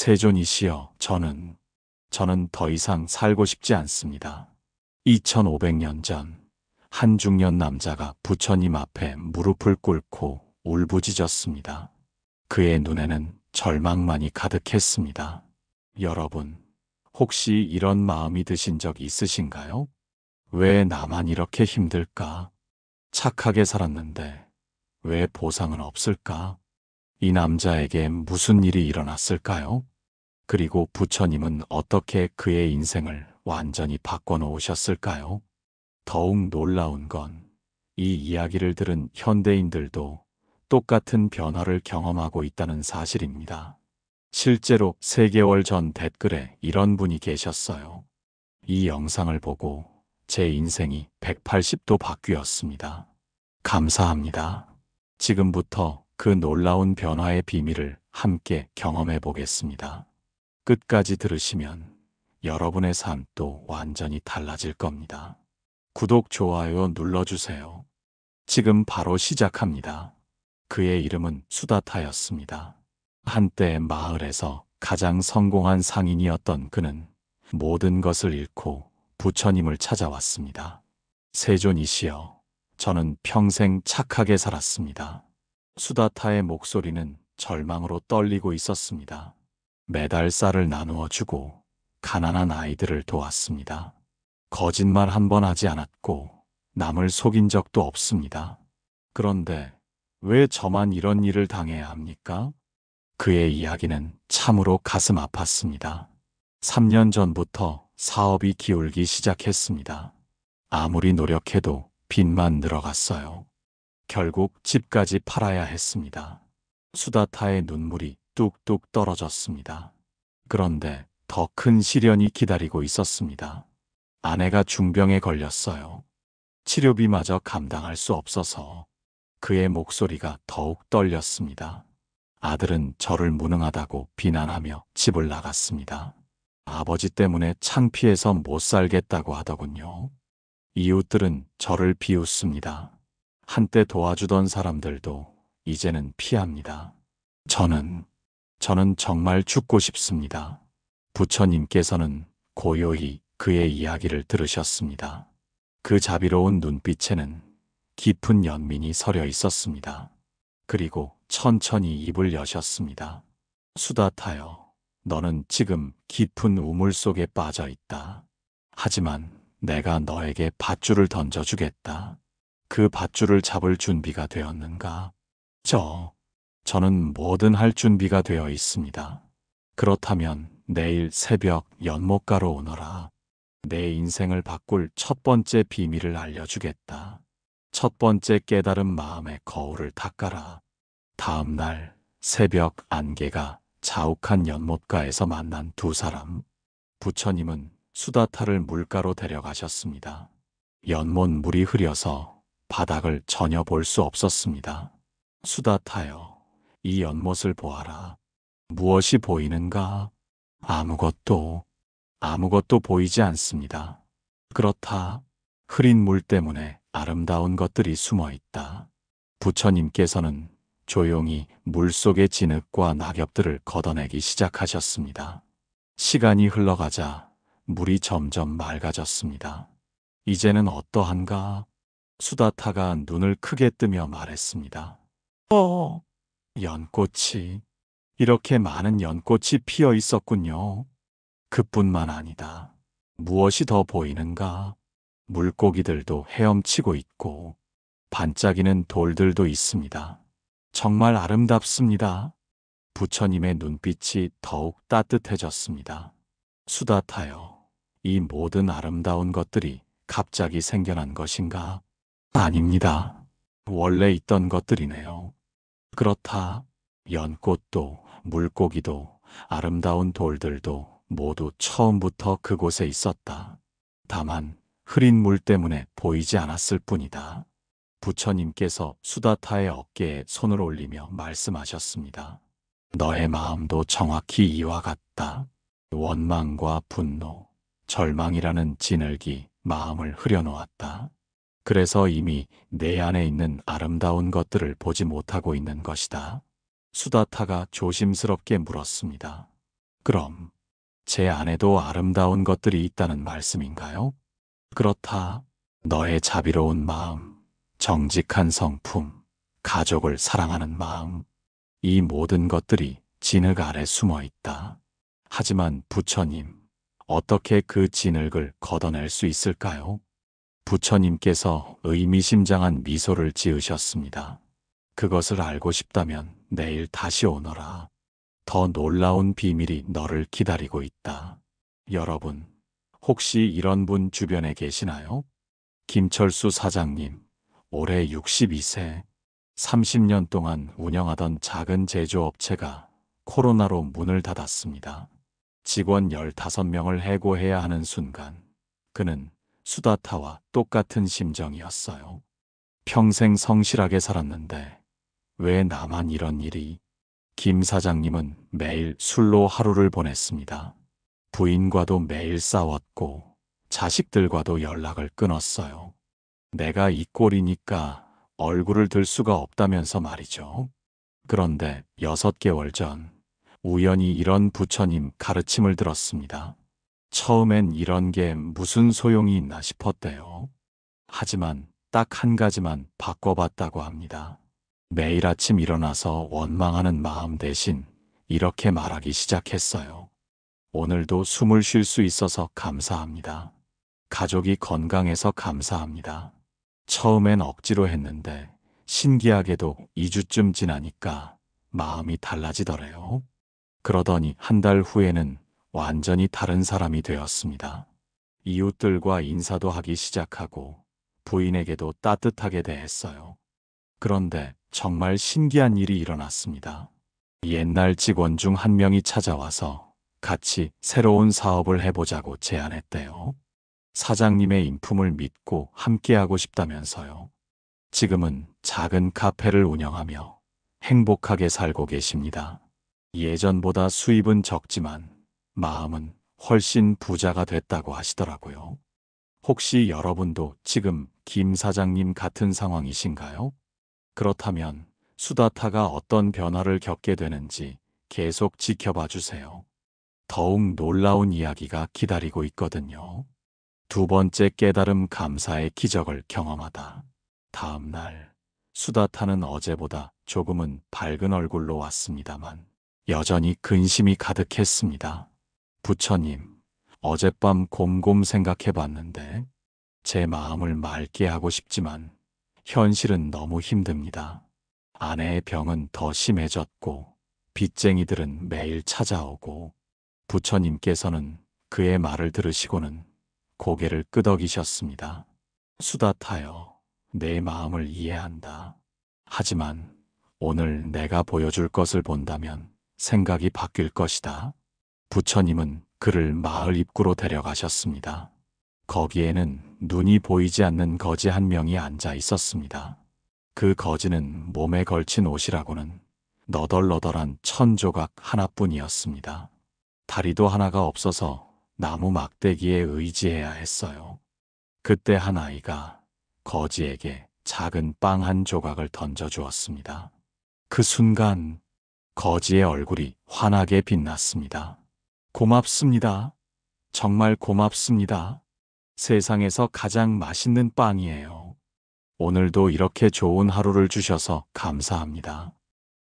세존이시여, 저는 더 이상 살고 싶지 않습니다. 2500년 전, 한 중년 남자가 부처님 앞에 무릎을 꿇고 울부짖었습니다. 그의 눈에는 절망만이 가득했습니다. 여러분, 혹시 이런 마음이 드신 적 있으신가요? 왜 나만 이렇게 힘들까? 착하게 살았는데 왜 보상은 없을까? 이 남자에게 무슨 일이 일어났을까요? 그리고 부처님은 어떻게 그의 인생을 완전히 바꿔놓으셨을까요? 더욱 놀라운 건 이 이야기를 들은 현대인들도 똑같은 변화를 경험하고 있다는 사실입니다. 실제로 3개월 전 댓글에 이런 분이 계셨어요. 이 영상을 보고 제 인생이 180도 바뀌었습니다. 감사합니다. 지금부터 그 놀라운 변화의 비밀을 함께 경험해 보겠습니다. 끝까지 들으시면 여러분의 삶도 완전히 달라질 겁니다. 구독, 좋아요 눌러주세요. 지금 바로 시작합니다. 그의 이름은 수다타였습니다. 한때 마을에서 가장 성공한 상인이었던 그는 모든 것을 잃고 부처님을 찾아왔습니다. 세존이시여, 저는 평생 착하게 살았습니다. 수다타의 목소리는 절망으로 떨리고 있었습니다. 매달 쌀을 나누어 주고 가난한 아이들을 도왔습니다. 거짓말 한 번 하지 않았고 남을 속인 적도 없습니다. 그런데 왜 저만 이런 일을 당해야 합니까? 그의 이야기는 참으로 가슴 아팠습니다. 3년 전부터 사업이 기울기 시작했습니다. 아무리 노력해도 빚만 늘어갔어요. 결국 집까지 팔아야 했습니다. 수다타의 눈물이 뚝뚝 떨어졌습니다. 그런데 더 큰 시련이 기다리고 있었습니다. 아내가 중병에 걸렸어요. 치료비마저 감당할 수 없어서 그의 목소리가 더욱 떨렸습니다. 아들은 저를 무능하다고 비난하며 집을 나갔습니다. 아버지 때문에 창피해서 못 살겠다고 하더군요. 이웃들은 저를 비웃습니다. 한때 도와주던 사람들도 이제는 피합니다. 저는 정말 죽고 싶습니다. 부처님께서는 고요히 그의 이야기를 들으셨습니다. 그 자비로운 눈빛에는 깊은 연민이 서려 있었습니다. 그리고 천천히 입을 여셨습니다. 수다타여, 너는 지금 깊은 우물 속에 빠져 있다. 하지만 내가 너에게 밧줄을 던져주겠다. 그 밧줄을 잡을 준비가 되었는가? 저는 뭐든 할 준비가 되어 있습니다. 그렇다면 내일 새벽 연못가로 오너라. 내 인생을 바꿀 첫 번째 비밀을 알려주겠다. 첫 번째 깨달은 마음의 거울을 닦아라. 다음 날 새벽 안개가 자욱한 연못가에서 만난 두 사람. 부처님은 수다타를 물가로 데려가셨습니다. 연못 물이 흐려서 바닥을 전혀 볼 수 없었습니다. 수다타여, 이 연못을 보아라. 무엇이 보이는가? 아무것도 보이지 않습니다. 그렇다. 흐린 물 때문에 아름다운 것들이 숨어 있다. 부처님께서는 조용히 물속의 진흙과 낙엽들을 걷어내기 시작하셨습니다. 시간이 흘러가자 물이 점점 맑아졌습니다. 이제는 어떠한가? 수다타가 눈을 크게 뜨며 말했습니다. 연꽃이, 이렇게 많은 연꽃이 피어 있었군요. 그뿐만 아니다. 무엇이 더 보이는가? 물고기들도 헤엄치고 있고 반짝이는 돌들도 있습니다. 정말 아름답습니다. 부처님의 눈빛이 더욱 따뜻해졌습니다. 수다타여, 이 모든 아름다운 것들이 갑자기 생겨난 것인가? 아닙니다. 원래 있던 것들이네요. 그렇다. 연꽃도 물고기도 아름다운 돌들도 모두 처음부터 그곳에 있었다. 다만 흐린 물 때문에 보이지 않았을 뿐이다. 부처님께서 수다타의 어깨에 손을 올리며 말씀하셨습니다. 너의 마음도 정확히 이와 같다. 원망과 분노, 절망이라는 진흙이 마음을 흐려놓았다. 그래서 이미 내 안에 있는 아름다운 것들을 보지 못하고 있는 것이다. 수다타가 조심스럽게 물었습니다. 그럼 제 안에도 아름다운 것들이 있다는 말씀인가요? 그렇다. 너의 자비로운 마음, 정직한 성품, 가족을 사랑하는 마음, 이 모든 것들이 진흙 아래 숨어 있다. 하지만 부처님, 어떻게 그 진흙을 걷어낼 수 있을까요? 부처님께서 의미심장한 미소를 지으셨습니다. 그것을 알고 싶다면 내일 다시 오너라. 더 놀라운 비밀이 너를 기다리고 있다. 여러분, 혹시 이런 분 주변에 계시나요? 김철수 사장님, 올해 62세, 30년 동안 운영하던 작은 제조업체가 코로나로 문을 닫았습니다. 직원 15명을 해고해야 하는 순간, 그는 수다타와 똑같은 심정이었어요. 평생 성실하게 살았는데 왜 나만 이런 일이? 김 사장님은 매일 술로 하루를 보냈습니다. 부인과도 매일 싸웠고 자식들과도 연락을 끊었어요. 내가 이 꼴이니까 얼굴을 들 수가 없다면서 말이죠. 그런데 6개월 전 우연히 이런 부처님 가르침을 들었습니다. 처음엔 이런 게 무슨 소용이 있나 싶었대요. 하지만 딱 한 가지만 바꿔봤다고 합니다. 매일 아침 일어나서 원망하는 마음 대신 이렇게 말하기 시작했어요. 오늘도 숨을 쉴 수 있어서 감사합니다. 가족이 건강해서 감사합니다. 처음엔 억지로 했는데 신기하게도 2주쯤 지나니까 마음이 달라지더래요. 그러더니 한 달 후에는 완전히 다른 사람이 되었습니다. 이웃들과 인사도 하기 시작하고 부인에게도 따뜻하게 대했어요. 그런데 정말 신기한 일이 일어났습니다. 옛날 직원 중 한 명이 찾아와서 같이 새로운 사업을 해보자고 제안했대요. 사장님의 인품을 믿고 함께하고 싶다면서요. 지금은 작은 카페를 운영하며 행복하게 살고 계십니다. 예전보다 수입은 적지만 마음은 훨씬 부자가 됐다고 하시더라고요. 혹시 여러분도 지금 김 사장님 같은 상황이신가요? 그렇다면 수다타가 어떤 변화를 겪게 되는지 계속 지켜봐 주세요. 더욱 놀라운 이야기가 기다리고 있거든요. 두 번째 깨달음 감사의 기적을 경험하다. 다음 날 수다타는 어제보다 조금은 밝은 얼굴로 왔습니다만 여전히 근심이 가득했습니다. 부처님, 어젯밤 곰곰 생각해 봤는데 제 마음을 맑게 하고 싶지만 현실은 너무 힘듭니다. 아내의 병은 더 심해졌고 빚쟁이들은 매일 찾아오고 부처님께서는 그의 말을 들으시고는 고개를 끄덕이셨습니다. 수다타여, 내 마음을 이해한다. 하지만 오늘 내가 보여줄 것을 본다면 생각이 바뀔 것이다. 부처님은 그를 마을 입구로 데려가셨습니다. 거기에는 눈이 보이지 않는 거지 한 명이 앉아 있었습니다. 그 거지는 몸에 걸친 옷이라고는 너덜너덜한 천조각 하나뿐이었습니다. 다리도 하나가 없어서 나무 막대기에 의지해야 했어요. 그때 한 아이가 거지에게 작은 빵 한 조각을 던져주었습니다. 그 순간 거지의 얼굴이 환하게 빛났습니다. 고맙습니다. 정말 고맙습니다. 세상에서 가장 맛있는 빵이에요. 오늘도 이렇게 좋은 하루를 주셔서 감사합니다.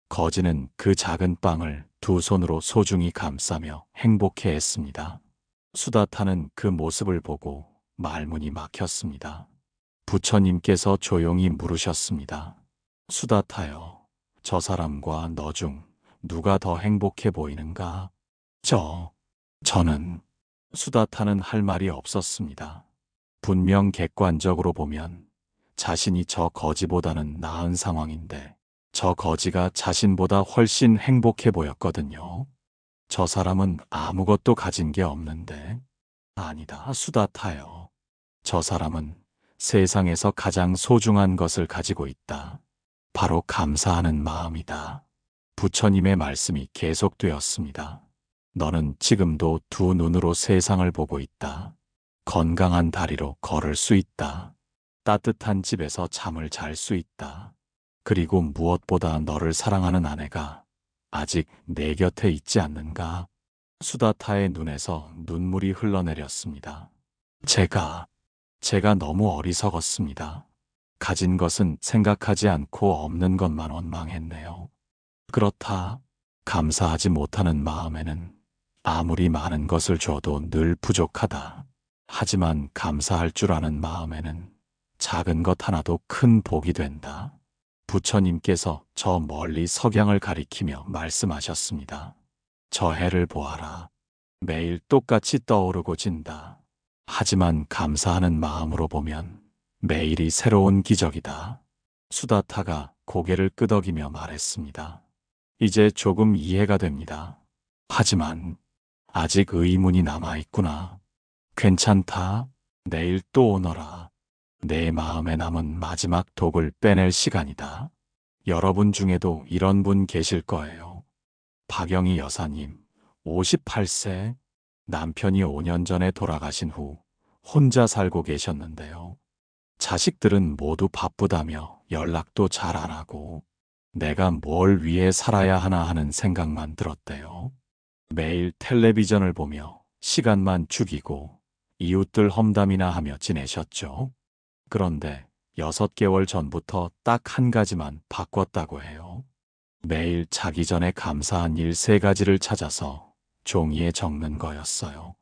거지는 그 작은 빵을 두 손으로 소중히 감싸며 행복해했습니다. 수다타는 그 모습을 보고 말문이 막혔습니다. 부처님께서 조용히 물으셨습니다. 수다타여, 저 사람과 너 중 누가 더 행복해 보이는가? 저는. 수다타는 할 말이 없었습니다. 분명 객관적으로 보면 자신이 저 거지보다는 나은 상황인데 저 거지가 자신보다 훨씬 행복해 보였거든요. 저 사람은 아무것도 가진 게 없는데. 아니다, 수다타여. 저 사람은 세상에서 가장 소중한 것을 가지고 있다. 바로 감사하는 마음이다. 부처님의 말씀이 계속되었습니다. 너는 지금도 두 눈으로 세상을 보고 있다. 건강한 다리로 걸을 수 있다. 따뜻한 집에서 잠을 잘 수 있다. 그리고 무엇보다 너를 사랑하는 아내가 아직 내 곁에 있지 않는가? 수다타의 눈에서 눈물이 흘러내렸습니다. 제가 너무 어리석었습니다. 가진 것은 생각하지 않고 없는 것만 원망했네요. 그렇다. 감사하지 못하는 마음에는 아무리 많은 것을 줘도 늘 부족하다. 하지만 감사할 줄 아는 마음에는 작은 것 하나도 큰 복이 된다. 부처님께서 저 멀리 석양을 가리키며 말씀하셨습니다. 저 해를 보아라. 매일 똑같이 떠오르고 진다. 하지만 감사하는 마음으로 보면 매일이 새로운 기적이다. 수다타가 고개를 끄덕이며 말했습니다. 이제 조금 이해가 됩니다. 하지만 아직 의문이 남아있구나. 괜찮다. 내일 또 오너라. 내 마음에 남은 마지막 독을 빼낼 시간이다. 여러분 중에도 이런 분 계실 거예요. 박영희 여사님, 58세. 남편이 5년 전에 돌아가신 후 혼자 살고 계셨는데요. 자식들은 모두 바쁘다며 연락도 잘 안 하고 내가 뭘 위해 살아야 하나 하는 생각만 들었대요. 매일 텔레비전을 보며 시간만 죽이고 이웃들 험담이나 하며 지내셨죠. 그런데 6개월 전부터 딱 한 가지만 바꿨다고 해요. 매일 자기 전에 감사한 일 3가지를 찾아서 종이에 적는 거였어요.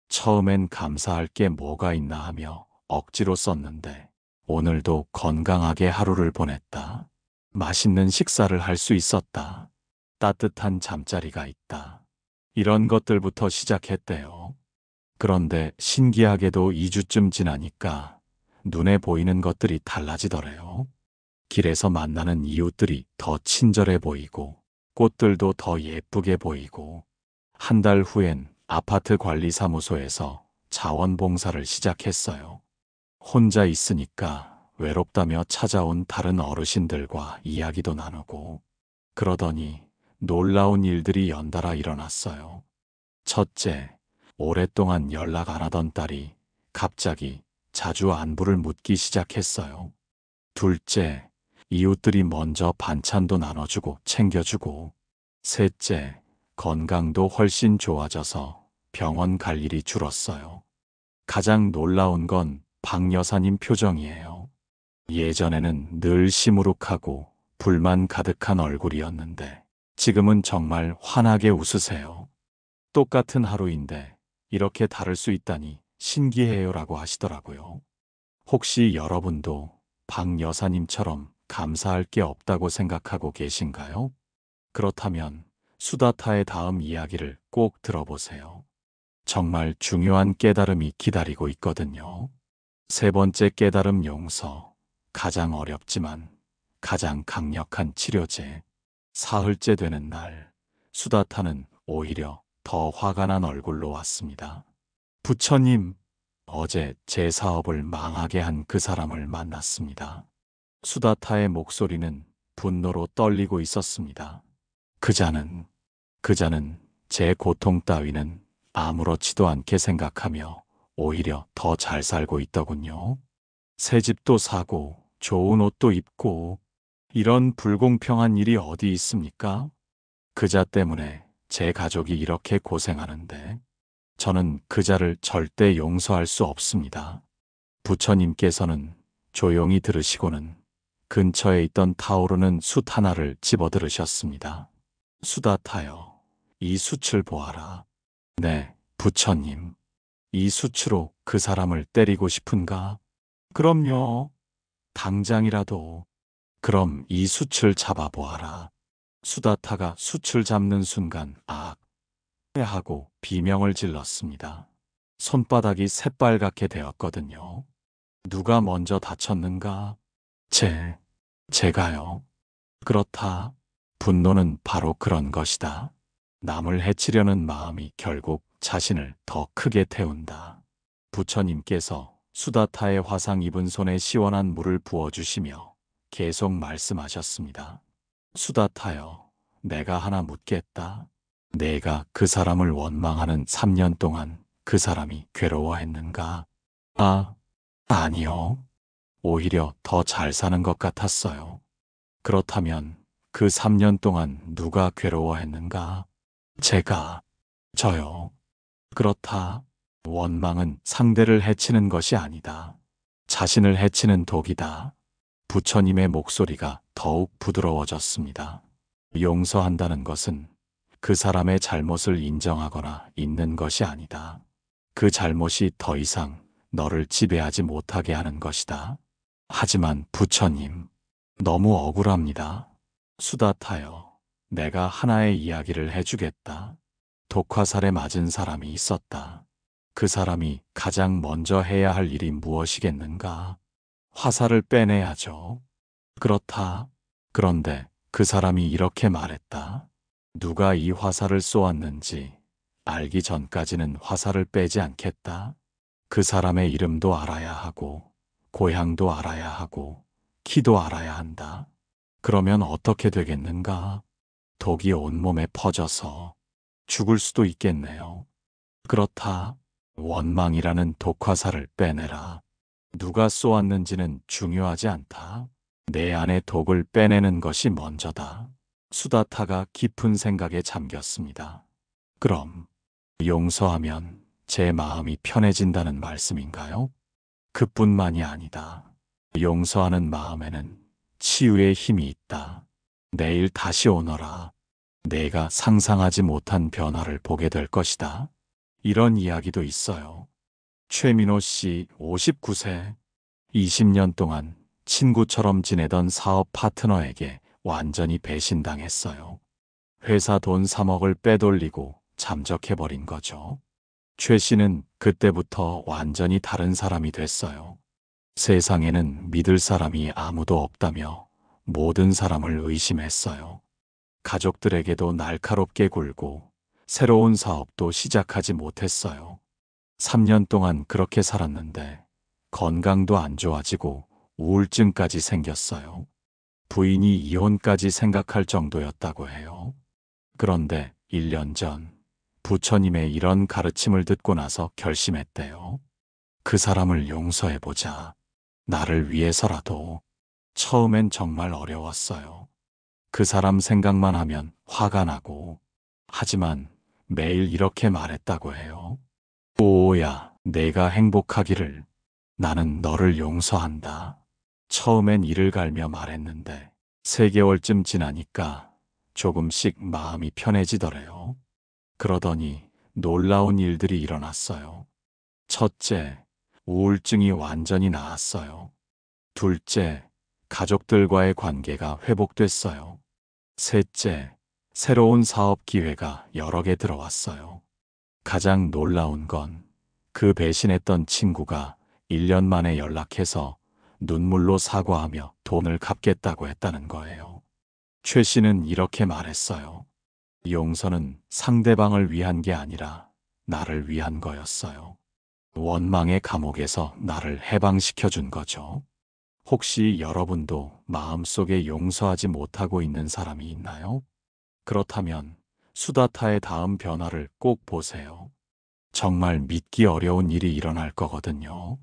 처음엔 감사할 게 뭐가 있나 하며 억지로 썼는데 오늘도 건강하게 하루를 보냈다. 맛있는 식사를 할 수 있었다. 따뜻한 잠자리가 있다. 이런 것들부터 시작했대요. 그런데 신기하게도 2주쯤 지나니까 눈에 보이는 것들이 달라지더래요. 길에서 만나는 이웃들이 더 친절해 보이고 꽃들도 더 예쁘게 보이고 한 달 후엔 아파트 관리사무소에서 자원봉사를 시작했어요. 혼자 있으니까 외롭다며 찾아온 다른 어르신들과 이야기도 나누고 그러더니 놀라운 일들이 연달아 일어났어요. 첫째, 오랫동안 연락 안 하던 딸이 갑자기 자주 안부를 묻기 시작했어요. 둘째, 이웃들이 먼저 반찬도 나눠주고 챙겨주고 셋째, 건강도 훨씬 좋아져서 병원 갈 일이 줄었어요. 가장 놀라운 건 박 여사님 표정이에요. 예전에는 늘 시무룩하고 불만 가득한 얼굴이었는데 지금은 정말 환하게 웃으세요. 똑같은 하루인데 이렇게 다를 수 있다니 신기해요라고 하시더라고요. 혹시 여러분도 박 여사님처럼 감사할 게 없다고 생각하고 계신가요? 그렇다면 수다타의 다음 이야기를 꼭 들어보세요. 정말 중요한 깨달음이 기다리고 있거든요. 3번째 깨달음 용서. 가장 어렵지만 가장 강력한 치료제. 사흘째 되는 날, 수다타는 오히려 더 화가 난 얼굴로 왔습니다. 부처님, 어제 제 사업을 망하게 한 그 사람을 만났습니다. 수다타의 목소리는 분노로 떨리고 있었습니다. 그자는 제 고통 따위는 아무렇지도 않게 생각하며 오히려 더 잘 살고 있더군요. 새 집도 사고 좋은 옷도 입고 이런 불공평한 일이 어디 있습니까? 그자 때문에 제 가족이 이렇게 고생하는데 저는 그자를 절대 용서할 수 없습니다. 부처님께서는 조용히 들으시고는 근처에 있던 타오르는 숯 하나를 집어들으셨습니다. 수다타여, 이 숯을 보아라. 네, 부처님. 이 숯으로 그 사람을 때리고 싶은가? 그럼요. 당장이라도. 그럼 이 숯을 잡아보아라. 수다타가 숯을 잡는 순간 악! 하고 비명을 질렀습니다. 손바닥이 새빨갛게 되었거든요. 누가 먼저 다쳤는가? 제가요. 그렇다. 분노는 바로 그런 것이다. 남을 해치려는 마음이 결국 자신을 더 크게 태운다. 부처님께서 수다타의 화상 입은 손에 시원한 물을 부어주시며 계속 말씀하셨습니다. 수다타여, 내가 하나 묻겠다. 내가 그 사람을 원망하는 3년 동안 그 사람이 괴로워했는가? 아니요. 오히려 더 잘 사는 것 같았어요. 그렇다면 그 3년 동안 누가 괴로워했는가? 저요. 그렇다. 원망은 상대를 해치는 것이 아니다. 자신을 해치는 독이다. 부처님의 목소리가 더욱 부드러워졌습니다. 용서한다는 것은 그 사람의 잘못을 인정하거나 잊는 것이 아니다. 그 잘못이 더 이상 너를 지배하지 못하게 하는 것이다. 하지만 부처님, 너무 억울합니다. 수다타여, 내가 하나의 이야기를 해주겠다. 독화살에 맞은 사람이 있었다. 그 사람이 가장 먼저 해야 할 일이 무엇이겠는가? 화살을 빼내야죠. 그렇다. 그런데 그 사람이 이렇게 말했다. 누가 이 화살을 쏘았는지 알기 전까지는 화살을 빼지 않겠다. 그 사람의 이름도 알아야 하고, 고향도 알아야 하고, 키도 알아야 한다. 그러면 어떻게 되겠는가? 독이 온몸에 퍼져서 죽을 수도 있겠네요. 그렇다. 원망이라는 독화살을 빼내라. 누가 쏘았는지는 중요하지 않다. 내 안의 독을 빼내는 것이 먼저다. 수다타가 깊은 생각에 잠겼습니다. 그럼 용서하면 제 마음이 편해진다는 말씀인가요? 그뿐만이 아니다. 용서하는 마음에는 치유의 힘이 있다. 내일 다시 오너라. 내가 상상하지 못한 변화를 보게 될 것이다. 이런 이야기도 있어요. 최민호 씨 59세. 20년 동안 친구처럼 지내던 사업 파트너에게 완전히 배신당했어요. 회사 돈 3억을 빼돌리고 잠적해버린 거죠. 최 씨는 그때부터 완전히 다른 사람이 됐어요. 세상에는 믿을 사람이 아무도 없다며 모든 사람을 의심했어요. 가족들에게도 날카롭게 굴고 새로운 사업도 시작하지 못했어요. 3년 동안 그렇게 살았는데 건강도 안 좋아지고 우울증까지 생겼어요. 부인이 이혼까지 생각할 정도였다고 해요. 그런데 1년 전 부처님의 이런 가르침을 듣고 나서 결심했대요. 그 사람을 용서해보자. 나를 위해서라도. 처음엔 정말 어려웠어요. 그 사람 생각만 하면 화가 나고. 하지만 매일 이렇게 말했다고 해요. 오야, 내가 행복하기를. 나는 너를 용서한다. 처음엔 이를 갈며 말했는데 3개월쯤 지나니까 조금씩 마음이 편해지더래요. 그러더니 놀라운 일들이 일어났어요. 첫째, 우울증이 완전히 나았어요. 둘째, 가족들과의 관계가 회복됐어요. 셋째, 새로운 사업 기회가 여러 개 들어왔어요. 가장 놀라운 건 그 배신했던 친구가 1년 만에 연락해서 눈물로 사과하며 돈을 갚겠다고 했다는 거예요. 최 씨는 이렇게 말했어요. 용서는 상대방을 위한 게 아니라 나를 위한 거였어요. 원망의 감옥에서 나를 해방시켜 준 거죠. 혹시 여러분도 마음속에 용서하지 못하고 있는 사람이 있나요? 그렇다면 수다타의 다음 변화를 꼭 보세요. 정말 믿기 어려운 일이 일어날 거거든요.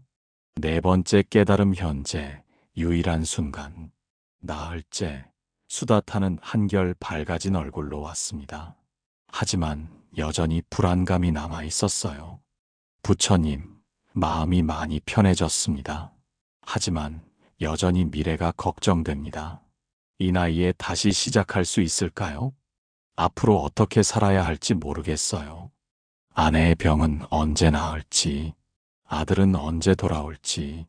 4번째 깨달음 현재, 유일한 순간. 나흘째, 수다타는 한결 밝아진 얼굴로 왔습니다. 하지만 여전히 불안감이 남아 있었어요. 부처님, 마음이 많이 편해졌습니다. 하지만 여전히 미래가 걱정됩니다. 이 나이에 다시 시작할 수 있을까요? 앞으로 어떻게 살아야 할지 모르겠어요. 아내의 병은 언제 나을지, 아들은 언제 돌아올지.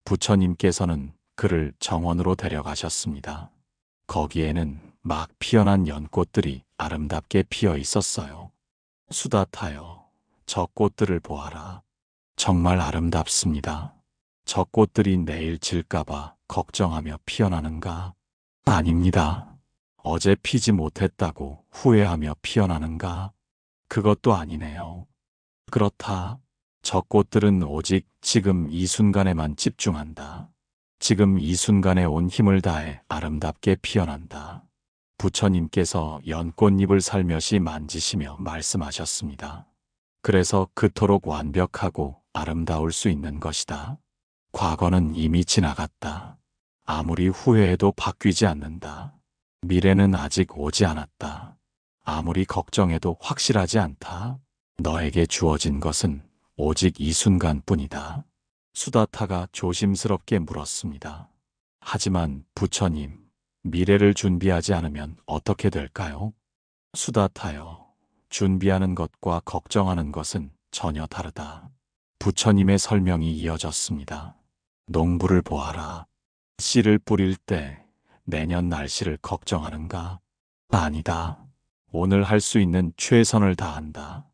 부처님께서는 그를 정원으로 데려가셨습니다. 거기에는 막 피어난 연꽃들이 아름답게 피어 있었어요. 수다타여, 저 꽃들을 보아라. 정말 아름답습니다. 저 꽃들이 내일 질까봐 걱정하며 피어나는가? 아닙니다. 어제 피지 못했다고 후회하며 피어나는가? 그것도 아니네요. 그렇다. 저 꽃들은 오직 지금 이 순간에만 집중한다. 지금 이 순간에 온 힘을 다해 아름답게 피어난다. 부처님께서 연꽃잎을 살며시 만지시며 말씀하셨습니다. 그래서 그토록 완벽하고 아름다울 수 있는 것이다. 과거는 이미 지나갔다. 아무리 후회해도 바뀌지 않는다. 미래는 아직 오지 않았다. 아무리 걱정해도 확실하지 않다. 너에게 주어진 것은 오직 이 순간뿐이다. 수다타가 조심스럽게 물었습니다. 하지만 부처님, 미래를 준비하지 않으면 어떻게 될까요? 수다타여, 준비하는 것과 걱정하는 것은 전혀 다르다. 부처님의 설명이 이어졌습니다. 농부를 보아라. 씨를 뿌릴 때 내년 날씨를 걱정하는가? 아니다. 오늘 할 수 있는 최선을 다한다.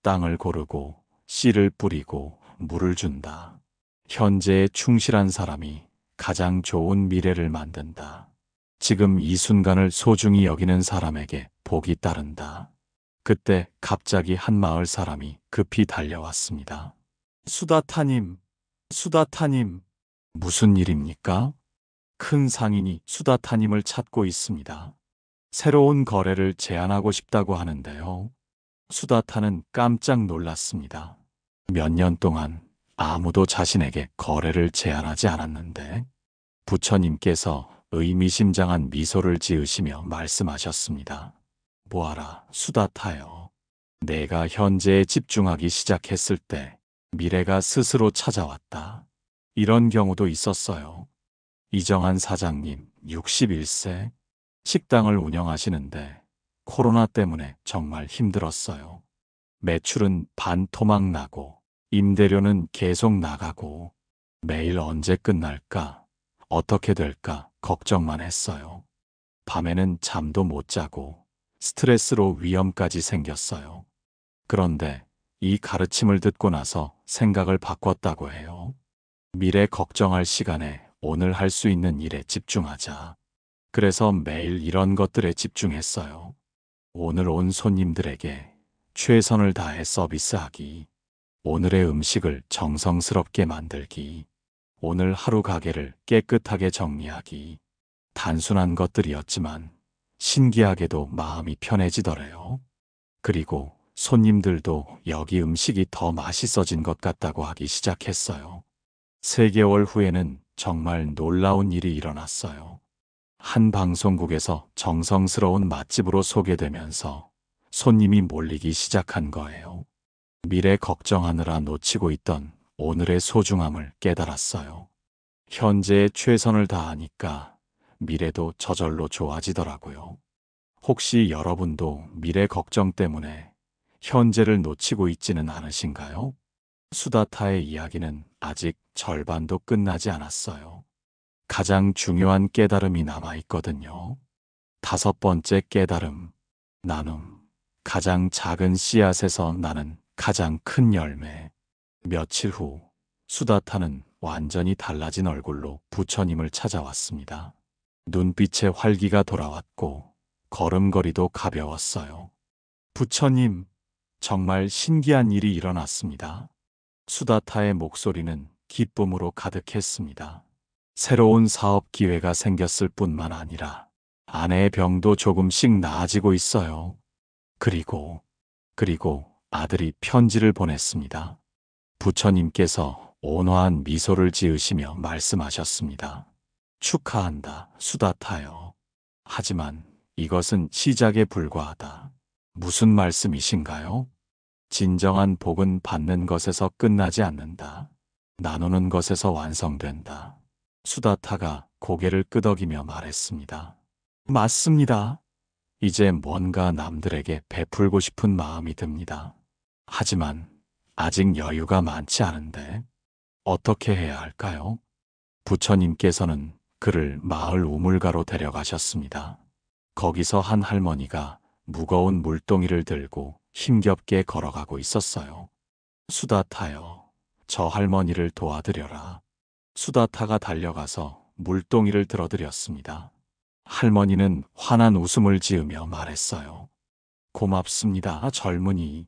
땅을 고르고 씨를 뿌리고 물을 준다. 현재에 충실한 사람이 가장 좋은 미래를 만든다. 지금 이 순간을 소중히 여기는 사람에게 복이 따른다. 그때 갑자기 한 마을 사람이 급히 달려왔습니다. 수다타님, 수다타님, 무슨 일입니까? 큰 상인이 수다타님을 찾고 있습니다. 새로운 거래를 제안하고 싶다고 하는데요. 수다타는 깜짝 놀랐습니다. 몇 년 동안 아무도 자신에게 거래를 제안하지 않았는데 부처님께서 의미심장한 미소를 지으시며 말씀하셨습니다. 보아라, 수다타여. 내가 현재에 집중하기 시작했을 때 미래가 스스로 찾아왔다. 이런 경우도 있었어요. 이정한 사장님, 61세. 식당을 운영하시는데 코로나 때문에 정말 힘들었어요. 매출은 반토막 나고 임대료는 계속 나가고 매일 언제 끝날까, 어떻게 될까 걱정만 했어요. 밤에는 잠도 못 자고 스트레스로 위염까지 생겼어요. 그런데 이 가르침을 듣고 나서 생각을 바꿨다고 해요. 미래 걱정할 시간에 오늘 할 수 있는 일에 집중하자. 그래서 매일 이런 것들에 집중했어요. 오늘 온 손님들에게 최선을 다해 서비스하기, 오늘의 음식을 정성스럽게 만들기, 오늘 하루 가게를 깨끗하게 정리하기. 단순한 것들이었지만 신기하게도 마음이 편해지더래요. 그리고 손님들도 여기 음식이 더 맛있어진 것 같다고 하기 시작했어요. 3개월 후에는 정말 놀라운 일이 일어났어요. 한 방송국에서 정성스러운 맛집으로 소개되면서 손님이 몰리기 시작한 거예요. 미래 걱정하느라 놓치고 있던 오늘의 소중함을 깨달았어요. 현재에 최선을 다하니까 미래도 저절로 좋아지더라고요. 혹시 여러분도 미래 걱정 때문에 현재를 놓치고 있지는 않으신가요? 수다타의 이야기는 아직 절반도 끝나지 않았어요. 가장 중요한 깨달음이 남아있거든요. 5번째 깨달음, 나눔. 가장 작은 씨앗에서 나는 가장 큰 열매. 며칠 후 수다타는 완전히 달라진 얼굴로 부처님을 찾아왔습니다. 눈빛에 활기가 돌아왔고 걸음걸이도 가벼웠어요. 부처님, 정말 신기한 일이 일어났습니다. 수다타의 목소리는 기쁨으로 가득했습니다. 새로운 사업 기회가 생겼을 뿐만 아니라 아내의 병도 조금씩 나아지고 있어요. 그리고 아들이 편지를 보냈습니다. 부처님께서 온화한 미소를 지으시며 말씀하셨습니다. 축하한다, 수다타여. 하지만 이것은 시작에 불과하다. 무슨 말씀이신가요? 진정한 복은 받는 것에서 끝나지 않는다. 나누는 것에서 완성된다. 수다타가 고개를 끄덕이며 말했습니다. 맞습니다. 이제 뭔가 남들에게 베풀고 싶은 마음이 듭니다. 하지만 아직 여유가 많지 않은데 어떻게 해야 할까요? 부처님께서는 그를 마을 우물가로 데려가셨습니다. 거기서 한 할머니가 무거운 물동이를 들고 힘겹게 걸어가고 있었어요. 수다타여, 저 할머니를 도와드려라. 수다타가 달려가서 물동이를 들어드렸습니다. 할머니는 환한 웃음을 지으며 말했어요. 고맙습니다, 젊은이.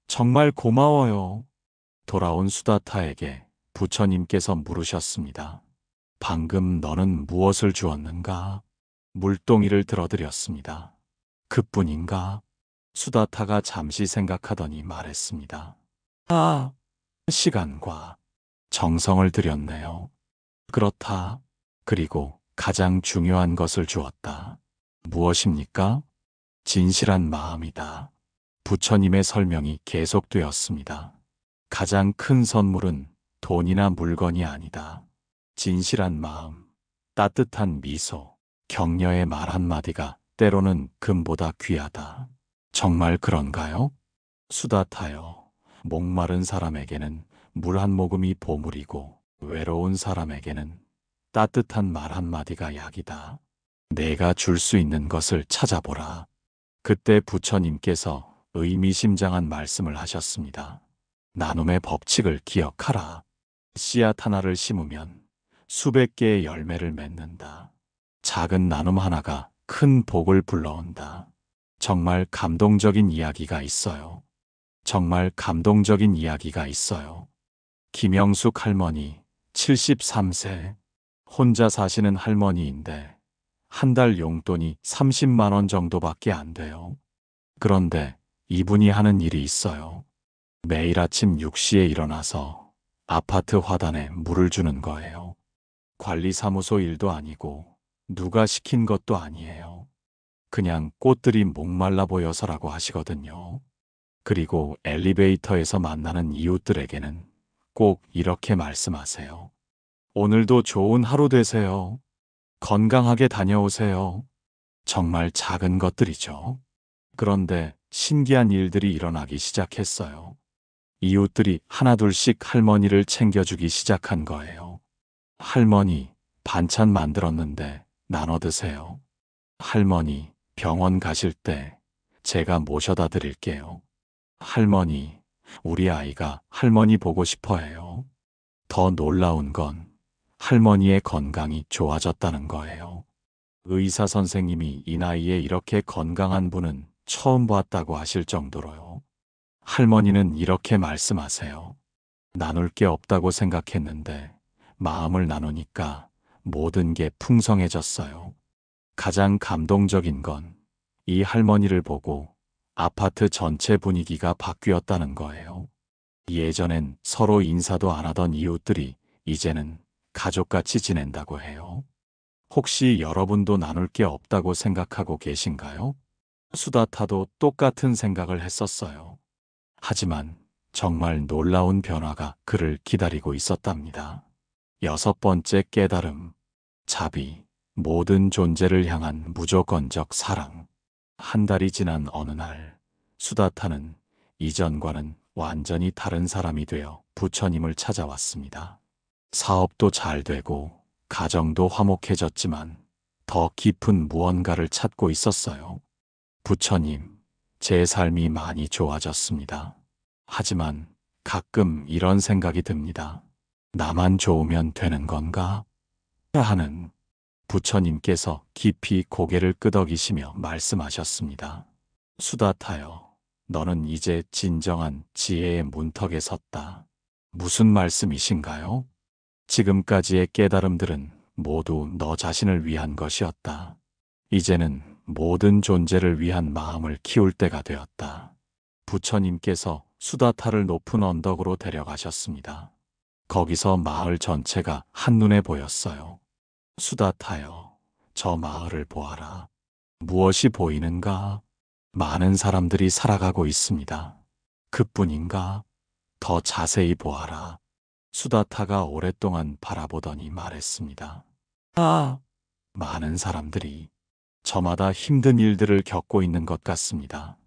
정말 고마워요. 돌아온 수다타에게 부처님께서 물으셨습니다. 방금 너는 무엇을 주었는가? 물동이를 들어드렸습니다. 그뿐인가? 수다타가 잠시 생각하더니 말했습니다. 아, 시간과 정성을 들였네요. 그렇다. 그리고 가장 중요한 것을 주었다. 무엇입니까? 진실한 마음이다. 부처님의 설명이 계속되었습니다. 가장 큰 선물은 돈이나 물건이 아니다. 진실한 마음, 따뜻한 미소, 격려의 말 한마디가 때로는 금보다 귀하다. 정말 그런가요? 수다타요. 목마른 사람에게는 물 한 모금이 보물이고 외로운 사람에게는 따뜻한 말 한마디가 약이다. 내가 줄 수 있는 것을 찾아보라. 그때 부처님께서 의미심장한 말씀을 하셨습니다. 나눔의 법칙을 기억하라. 씨앗 하나를 심으면 수백 개의 열매를 맺는다. 작은 나눔 하나가 큰 복을 불러온다. 정말 감동적인 이야기가 있어요. 정말 감동적인 이야기가 있어요. 김영숙 할머니 73세 혼자 사시는 할머니인데 한 달 용돈이 30만 원 정도밖에 안 돼요. 그런데 이분이 하는 일이 있어요. 매일 아침 6시에 일어나서 아파트 화단에 물을 주는 거예요. 관리사무소 일도 아니고 누가 시킨 것도 아니에요. 그냥 꽃들이 목말라 보여서라고 하시거든요. 그리고 엘리베이터에서 만나는 이웃들에게는 꼭 이렇게 말씀하세요. 오늘도 좋은 하루 되세요. 건강하게 다녀오세요. 정말 작은 것들이죠. 그런데 신기한 일들이 일어나기 시작했어요. 이웃들이 하나둘씩 할머니를 챙겨주기 시작한 거예요. 할머니, 반찬 만들었는데 나눠 드세요. 할머니, 병원 가실 때 제가 모셔다 드릴게요. 할머니, 우리 아이가 할머니 보고 싶어 해요. 더 놀라운 건 할머니의 건강이 좋아졌다는 거예요. 의사 선생님이 이 나이에 이렇게 건강한 분은 처음 봤다고 하실 정도로요. 할머니는 이렇게 말씀하세요. 나눌 게 없다고 생각했는데 마음을 나누니까 모든 게 풍성해졌어요. 가장 감동적인 건 이 할머니를 보고 아파트 전체 분위기가 바뀌었다는 거예요. 예전엔 서로 인사도 안 하던 이웃들이 이제는 가족같이 지낸다고 해요. 혹시 여러분도 나눌 게 없다고 생각하고 계신가요? 수다타도 똑같은 생각을 했었어요. 하지만 정말 놀라운 변화가 그를 기다리고 있었답니다. 6번째 깨달음, 자비, 모든 존재를 향한 무조건적 사랑. 한 달이 지난 어느 날, 수다타는 이전과는 완전히 다른 사람이 되어 부처님을 찾아왔습니다. 사업도 잘 되고 가정도 화목해졌지만 더 깊은 무언가를 찾고 있었어요. 부처님, 제 삶이 많이 좋아졌습니다. 하지만 가끔 이런 생각이 듭니다. 나만 좋으면 되는 건가? 하는 부처님께서 깊이 고개를 끄덕이시며 말씀하셨습니다. 수다타여, 너는 이제 진정한 지혜의 문턱에 섰다. 무슨 말씀이신가요? 지금까지의 깨달음들은 모두 너 자신을 위한 것이었다. 이제는 모든 존재를 위한 마음을 키울 때가 되었다. 부처님께서 수다타를 높은 언덕으로 데려가셨습니다. 거기서 마을 전체가 한눈에 보였어요. 수다타여, 저 마을을 보아라. 무엇이 보이는가? 많은 사람들이 살아가고 있습니다. 그뿐인가? 더 자세히 보아라. 수다타가 오랫동안 바라보더니 말했습니다. 많은 사람들이 저마다 힘든 일들을 겪고 있는 것 같습니다.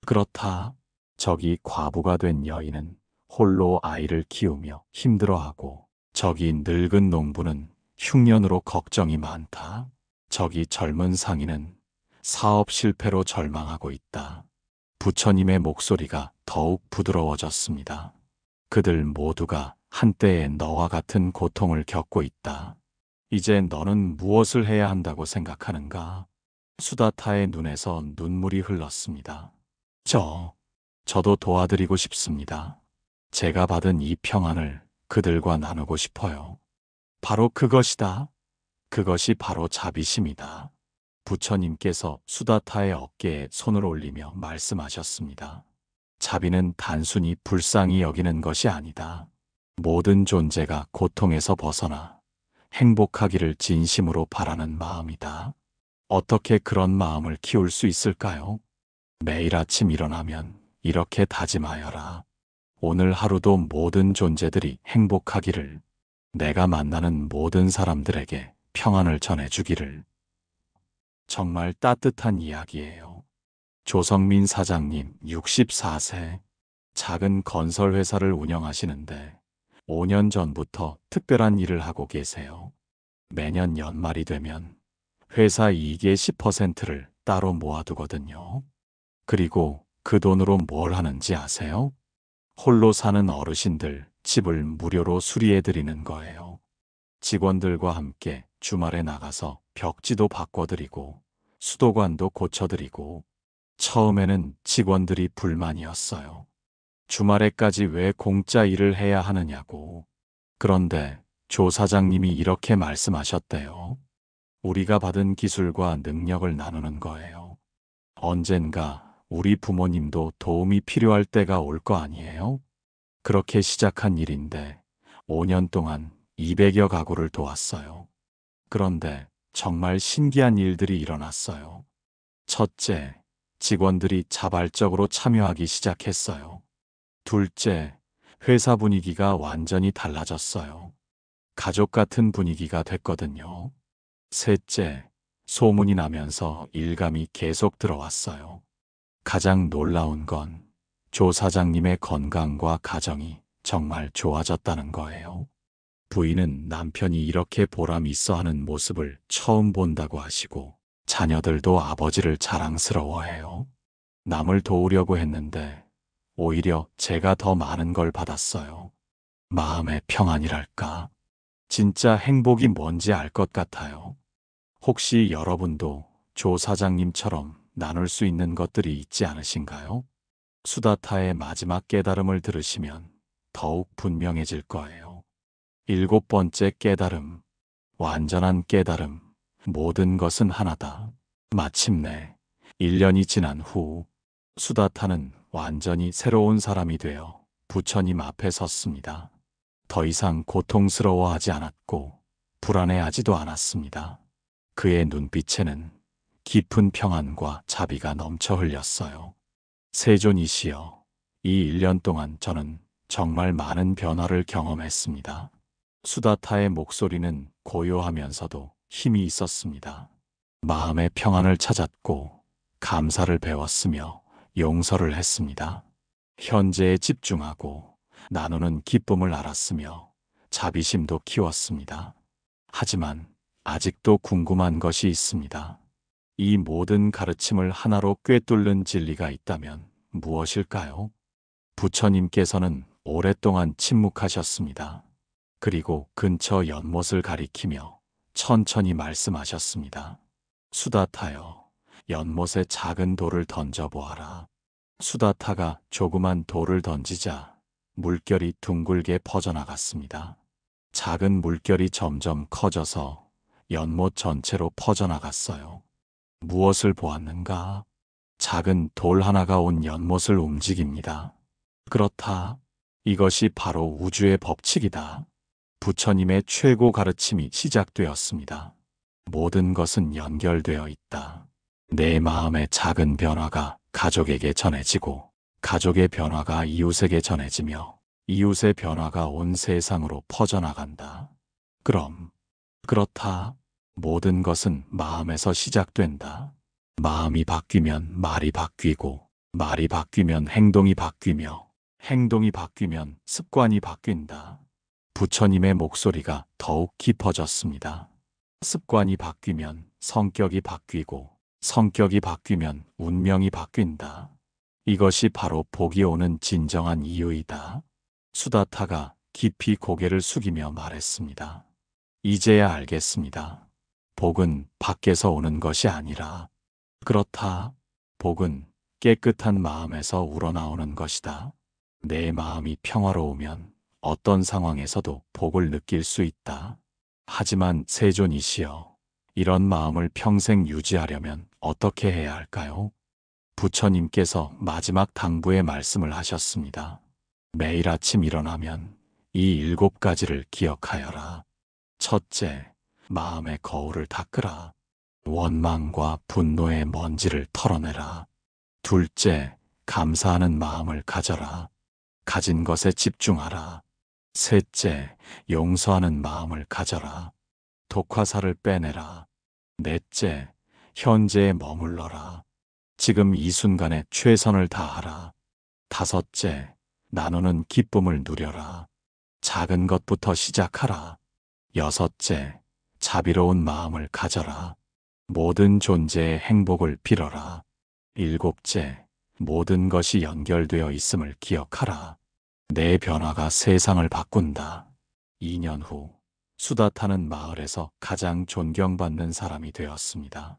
그렇다. 저기 과부가 된 여인은 홀로 아이를 키우며 힘들어하고, 저기 늙은 농부는 흉년으로 걱정이 많다. 저기 젊은 상인은 사업 실패로 절망하고 있다. 부처님의 목소리가 더욱 부드러워졌습니다. 그들 모두가 한때의 너와 같은 고통을 겪고 있다. 이제 너는 무엇을 해야 한다고 생각하는가? 수다타의 눈에서 눈물이 흘렀습니다. 저도 도와드리고 싶습니다. 제가 받은 이 평안을 그들과 나누고 싶어요. 바로 그것이다. 그것이 바로 자비심이다. 부처님께서 수다타의 어깨에 손을 올리며 말씀하셨습니다. 자비는 단순히 불쌍히 여기는 것이 아니다. 모든 존재가 고통에서 벗어나 행복하기를 진심으로 바라는 마음이다. 어떻게 그런 마음을 키울 수 있을까요? 매일 아침 일어나면 이렇게 다짐하여라. 오늘 하루도 모든 존재들이 행복하기를, 내가 만나는 모든 사람들에게 평안을 전해주기를. 정말 따뜻한 이야기예요. 조성민 사장님 64세. 작은 건설회사를 운영하시는데 5년 전부터 특별한 일을 하고 계세요. 매년 연말이 되면 회사 이익의 10%를 따로 모아두거든요. 그리고 그 돈으로 뭘 하는지 아세요? 홀로 사는 어르신들 집을 무료로 수리해드리는 거예요. 직원들과 함께 주말에 나가서 벽지도 바꿔드리고 수도관도 고쳐드리고. 처음에는 직원들이 불만이었어요. 주말에까지 왜 공짜 일을 해야 하느냐고. 그런데 조 사장님이 이렇게 말씀하셨대요. 우리가 받은 기술과 능력을 나누는 거예요. 언젠가 우리 부모님도 도움이 필요할 때가 올 거 아니에요? 그렇게 시작한 일인데 5년 동안 200여 가구를 도왔어요. 그런데 정말 신기한 일들이 일어났어요. 첫째, 직원들이 자발적으로 참여하기 시작했어요. 둘째, 회사 분위기가 완전히 달라졌어요. 가족 같은 분위기가 됐거든요. 셋째, 소문이 나면서 일감이 계속 들어왔어요. 가장 놀라운 건 조 사장님의 건강과 가정이 정말 좋아졌다는 거예요. 부인은 남편이 이렇게 보람 있어 하는 모습을 처음 본다고 하시고, 자녀들도 아버지를 자랑스러워해요. 남을 도우려고 했는데 오히려 제가 더 많은 걸 받았어요. 마음의 평안이랄까. 진짜 행복이 뭔지 알 것 같아요. 혹시 여러분도 조 사장님처럼 나눌 수 있는 것들이 있지 않으신가요? 수다타의 마지막 깨달음을 들으시면 더욱 분명해질 거예요. 7번째 깨달음. 완전한 깨달음. 모든 것은 하나다. 마침내 1년이 지난 후 수다타는 완전히 새로운 사람이 되어 부처님 앞에 섰습니다. 더 이상 고통스러워하지 않았고 불안해하지도 않았습니다. 그의 눈빛에는 깊은 평안과 자비가 넘쳐 흘렸어요. 세존이시여, 이 1년 동안 저는 정말 많은 변화를 경험했습니다. 수다타의 목소리는 고요하면서도 힘이 있었습니다. 마음의 평안을 찾았고 감사를 배웠으며 용서를 했습니다. 현재에 집중하고 나누는 기쁨을 알았으며 자비심도 키웠습니다. 하지만 아직도 궁금한 것이 있습니다. 이 모든 가르침을 하나로 꿰뚫는 진리가 있다면 무엇일까요? 부처님께서는 오랫동안 침묵하셨습니다. 그리고 근처 연못을 가리키며 천천히 말씀하셨습니다. 수다타여, 연못에 작은 돌을 던져보아라. 수다타가 조그만 돌을 던지자 물결이 둥글게 퍼져나갔습니다. 작은 물결이 점점 커져서 연못 전체로 퍼져나갔어요. 무엇을 보았는가? 작은 돌 하나가 온 연못을 움직입니다. 그렇다. 이것이 바로 우주의 법칙이다. 부처님의 최고 가르침이 시작되었습니다. 모든 것은 연결되어 있다. 내 마음의 작은 변화가 가족에게 전해지고, 가족의 변화가 이웃에게 전해지며, 이웃의 변화가 온 세상으로 퍼져나간다. 그렇다. 모든 것은 마음에서 시작된다. 마음이 바뀌면 말이 바뀌고, 말이 바뀌면 행동이 바뀌며, 행동이 바뀌면 습관이 바뀐다. 부처님의 목소리가 더욱 깊어졌습니다. 습관이 바뀌면 성격이 바뀌고, 성격이 바뀌면 운명이 바뀐다. 이것이 바로 복이 오는 진정한 이유이다. 수다타가 깊이 고개를 숙이며 말했습니다. 이제야 알겠습니다. 복은 밖에서 오는 것이 아니라, 그렇다. 복은 깨끗한 마음에서 우러나오는 것이다. 내 마음이 평화로우면 어떤 상황에서도 복을 느낄 수 있다. 하지만 세존이시여, 이런 마음을 평생 유지하려면 어떻게 해야 할까요? 부처님께서 마지막 당부의 말씀을 하셨습니다. 매일 아침 일어나면 이 7가지를 기억하여라. 첫째, 마음의 거울을 닦으라. 원망과 분노의 먼지를 털어내라. 둘째, 감사하는 마음을 가져라. 가진 것에 집중하라. 셋째, 용서하는 마음을 가져라. 독화살을 빼내라. 넷째, 현재에 머물러라. 지금 이 순간에 최선을 다하라. 다섯째, 나누는 기쁨을 누려라. 작은 것부터 시작하라. 여섯째, 자비로운 마음을 가져라. 모든 존재의 행복을 빌어라. 일곱째, 모든 것이 연결되어 있음을 기억하라. 내 변화가 세상을 바꾼다. 2년 후 수다타는 마을에서 가장 존경받는 사람이 되었습니다.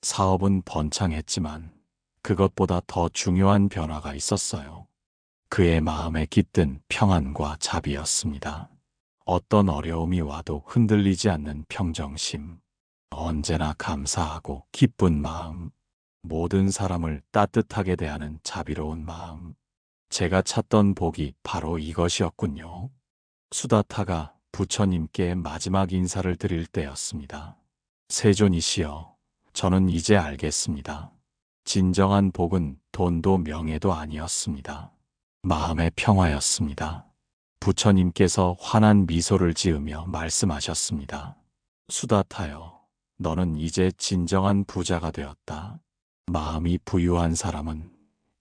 사업은 번창했지만 그것보다 더 중요한 변화가 있었어요. 그의 마음에 깃든 평안과 자비였습니다. 어떤 어려움이 와도 흔들리지 않는 평정심, 언제나 감사하고 기쁜 마음, 모든 사람을 따뜻하게 대하는 자비로운 마음. 제가 찾던 복이 바로 이것이었군요. 수다타가 부처님께 마지막 인사를 드릴 때였습니다. 세존이시여, 저는 이제 알겠습니다. 진정한 복은 돈도 명예도 아니었습니다. 마음의 평화였습니다. 부처님께서 환한 미소를 지으며 말씀하셨습니다. 수다타여, 너는 이제 진정한 부자가 되었다. 마음이 부유한 사람은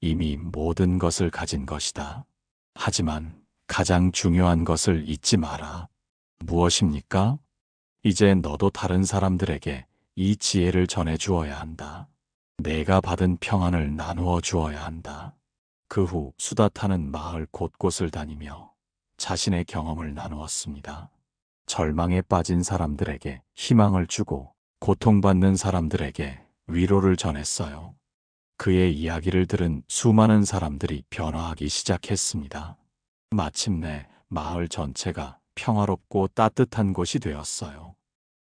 이미 모든 것을 가진 것이다. 하지만 가장 중요한 것을 잊지 마라. 무엇입니까? 이제 너도 다른 사람들에게 이 지혜를 전해 주어야 한다. 내가 받은 평안을 나누어 주어야 한다. 그 후 수다타는 마을 곳곳을 다니며 자신의 경험을 나누었습니다. 절망에 빠진 사람들에게 희망을 주고 고통받는 사람들에게 위로를 전했어요. 그의 이야기를 들은 수많은 사람들이 변화하기 시작했습니다. 마침내 마을 전체가 평화롭고 따뜻한 곳이 되었어요.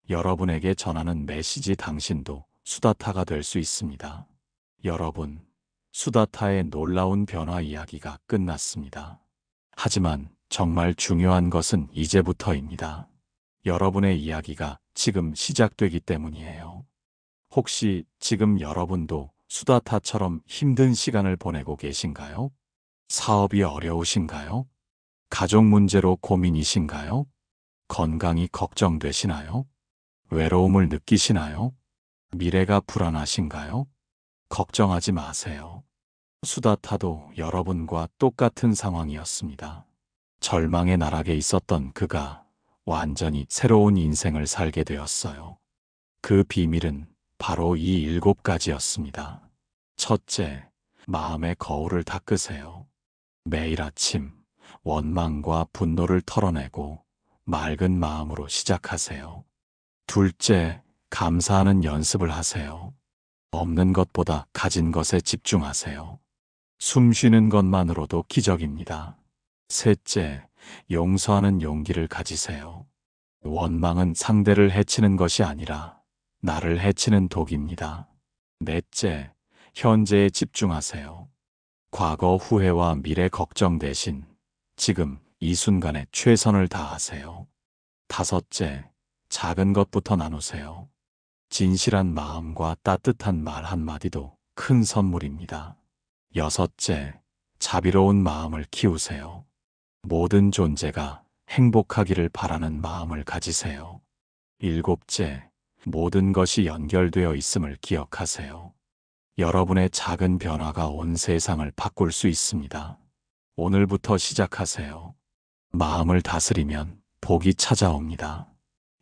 여러분에게 전하는 메시지 당신도 수다타가 될 수 있습니다. 여러분, 수다타의 놀라운 변화 이야기가 끝났습니다. 하지만 정말 중요한 것은 이제부터입니다. 여러분의 이야기가 지금 시작되기 때문이에요. 혹시 지금 여러분도 수다타처럼 힘든 시간을 보내고 계신가요? 사업이 어려우신가요? 가족 문제로 고민이신가요? 건강이 걱정되시나요? 외로움을 느끼시나요? 미래가 불안하신가요? 걱정하지 마세요. 수다타도 여러분과 똑같은 상황이었습니다. 절망의 나락에 있었던 그가 완전히 새로운 인생을 살게 되었어요. 그 비밀은 바로 이 7가지였습니다. 첫째, 마음의 거울을 닦으세요. 매일 아침 원망과 분노를 털어내고 맑은 마음으로 시작하세요. 둘째, 감사하는 연습을 하세요. 없는 것보다 가진 것에 집중하세요. 숨 쉬는 것만으로도 기적입니다. 셋째, 용서하는 용기를 가지세요. 원망은 상대를 해치는 것이 아니라 나를 해치는 독입니다. 넷째, 현재에 집중하세요. 과거 후회와 미래 걱정 대신 지금 이 순간에 최선을 다하세요. 다섯째, 작은 것부터 나누세요. 진실한 마음과 따뜻한 말 한마디도 큰 선물입니다. 여섯째, 자비로운 마음을 키우세요. 모든 존재가 행복하기를 바라는 마음을 가지세요. 일곱째, 모든 것이 연결되어 있음을 기억하세요. 여러분의 작은 변화가 온 세상을 바꿀 수 있습니다. 오늘부터 시작하세요. 마음을 다스리면 복이 찾아옵니다.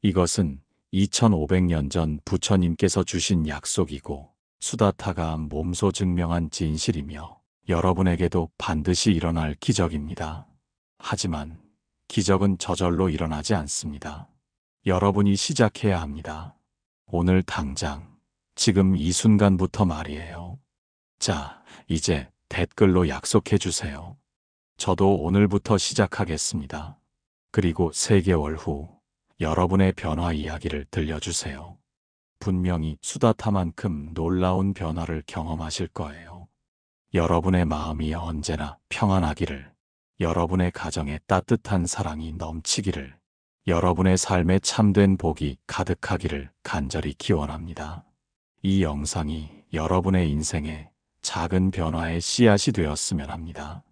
이것은 2500년 전 부처님께서 주신 약속이고 수다타가 몸소 증명한 진실이며 여러분에게도 반드시 일어날 기적입니다. 하지만 기적은 저절로 일어나지 않습니다. 여러분이 시작해야 합니다. 오늘 당장, 지금 이 순간부터 말이에요. 자, 이제 댓글로 약속해 주세요. 저도 오늘부터 시작하겠습니다. 그리고 3개월 후 여러분의 변화 이야기를 들려주세요. 분명히 수다타만큼 놀라운 변화를 경험하실 거예요. 여러분의 마음이 언제나 평안하기를, 여러분의 가정에 따뜻한 사랑이 넘치기를, 여러분의 삶에 참된 복이 가득하기를 간절히 기원합니다. 이 영상이 여러분의 인생에 작은 변화의 씨앗이 되었으면 합니다.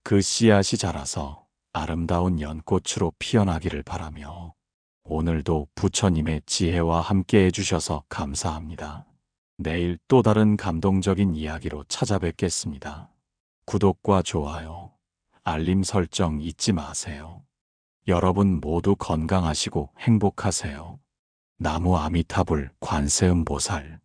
그 씨앗이 자라서 아름다운 연꽃으로 피어나기를 바라며 오늘도 부처님의 지혜와 함께 해주셔서 감사합니다. 내일 또 다른 감동적인 이야기로 찾아뵙겠습니다. 구독과 좋아요, 알림 설정 잊지 마세요. 여러분 모두 건강하시고 행복하세요. 나무 아미타불 관세음보살